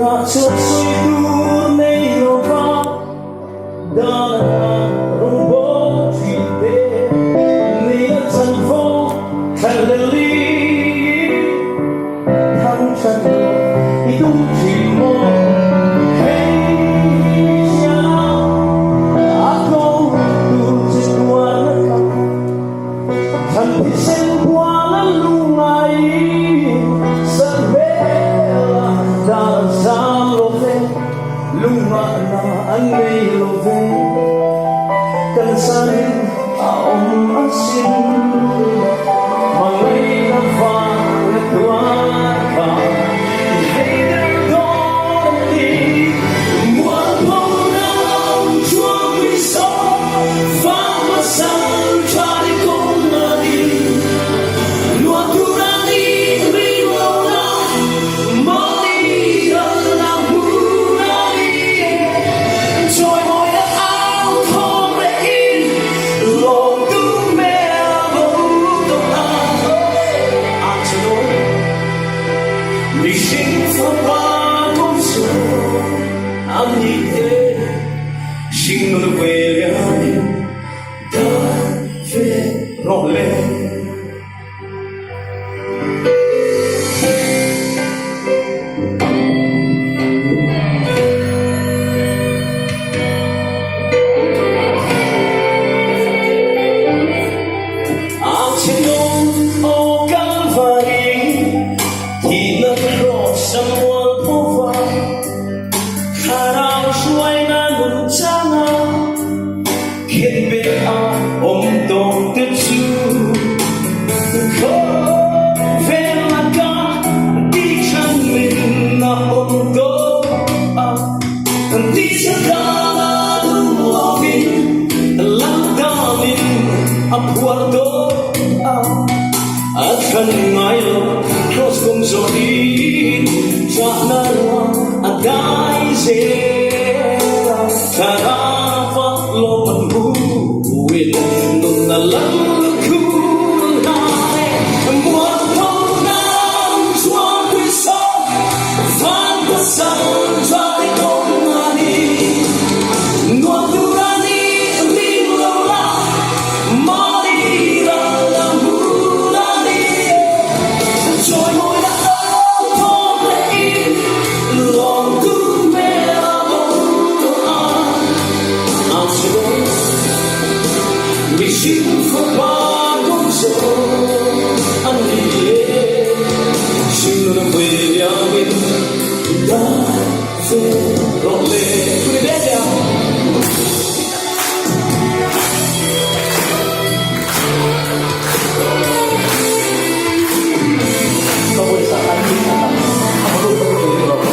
那这最多没有吧，当然容不起的，你的春风看了你，躺着的一度寂寞。Anh đi lộ về cần xa đến ông ăn xin mà lấy năm pha let tua cả hay đang có đi muốn không nào chúa vì sao phá mà sang cho đi không mà đi luôn tu ra đi vì lâu nào mà đi gần nào你幸福吧，公主，爱你的心中的微凉，但却落泪。Akan ngayon cross kong sohin sana adai zera karapat lopan buwin nung nalang kulay buwan ko na suwang piso fan pasan jari kong mani nuwag durani limlola mali你幸福吧，公主，爱你心中的微凉面，带着落泪。祝你别讲。各位上班族，他们都有这个。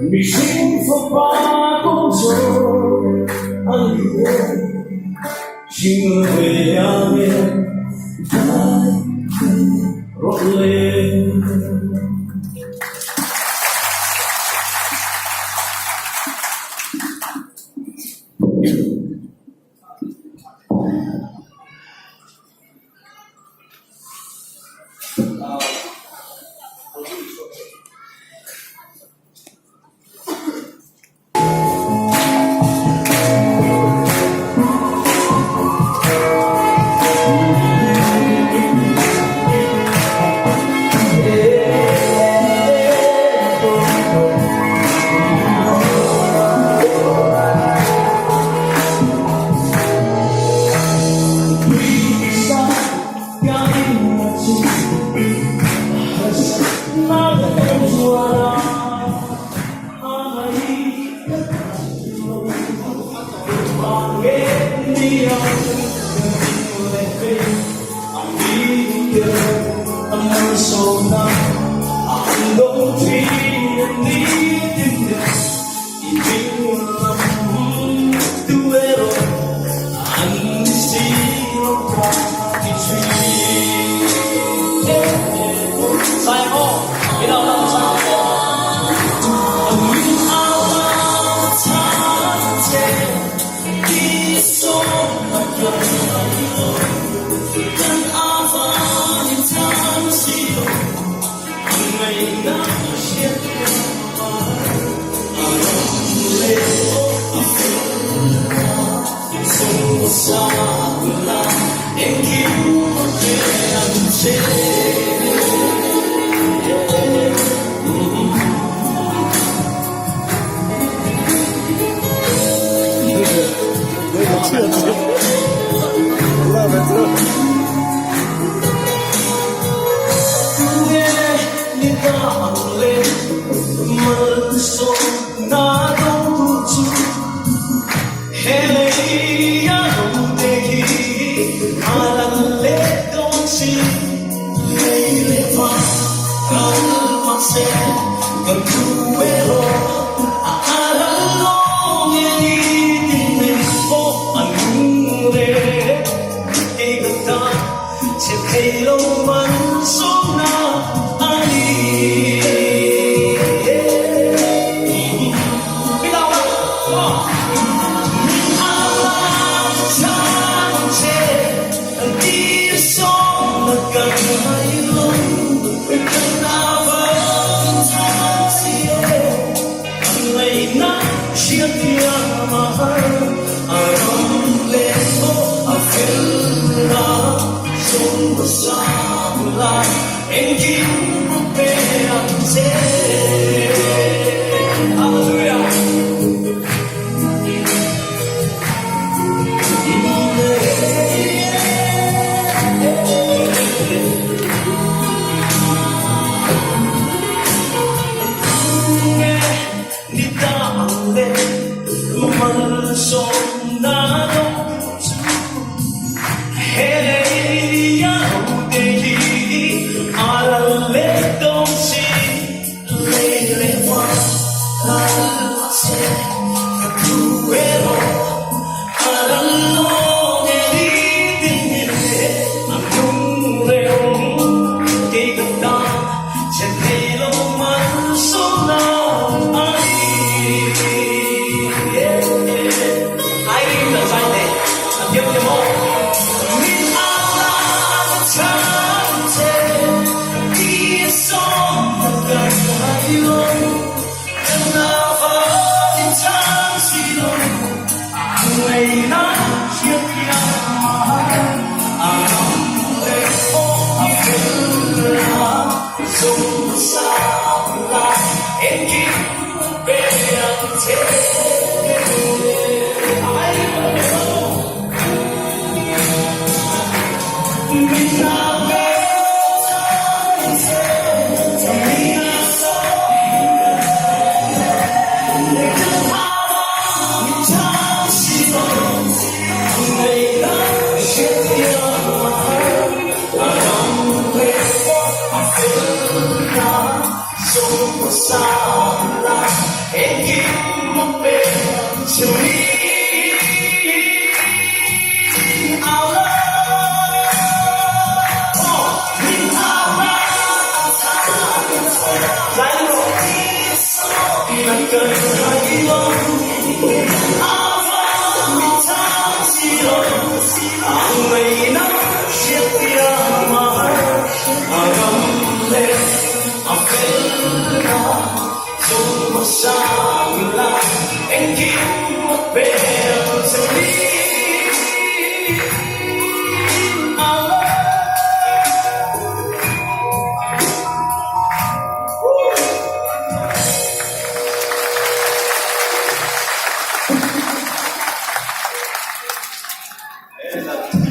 你幸福吧，公主，爱你的心中的凉面，带着落泪。persona ando tienendo y tu ero annisino quasi sai ho mi da una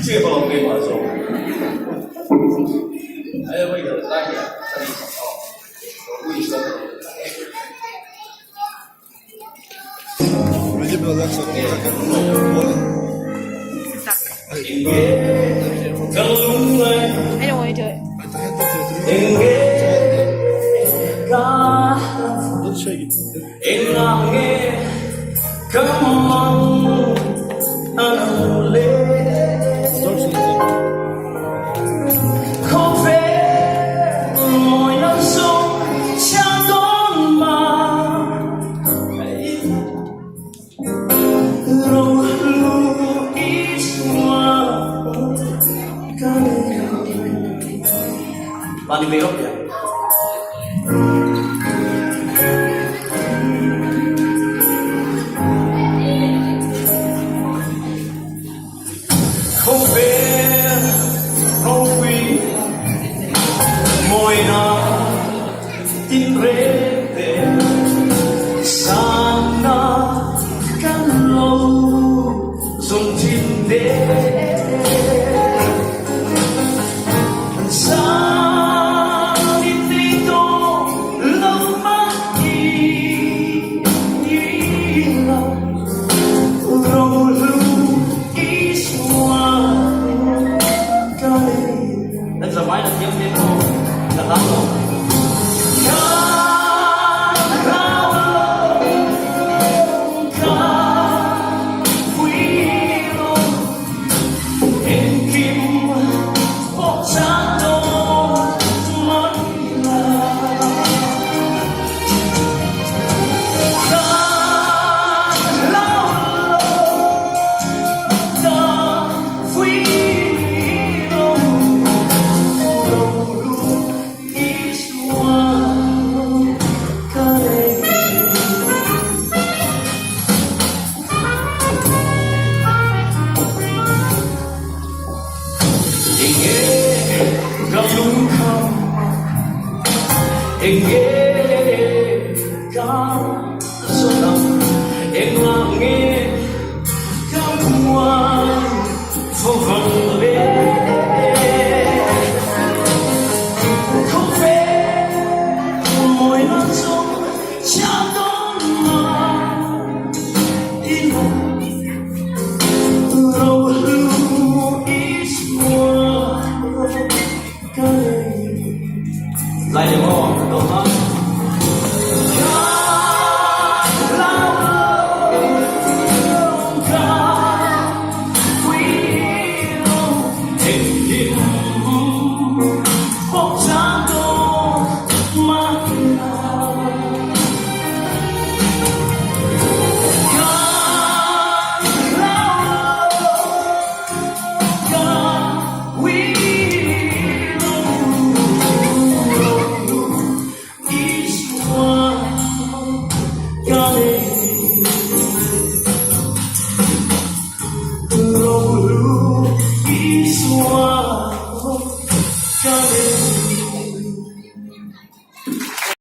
这个没我做，还有为了大家这里找到，为什么？Będzie była zawsze taka Kalau I don't want to do it. engangge kamang anule kope moi nang so chang don ma ro lu is wa Pani Berok ya. Không biết, không quý, môi nào tin rete sana kan lâu dùng tin đế dan sabay na siyang dito natalo lại được không? Được không?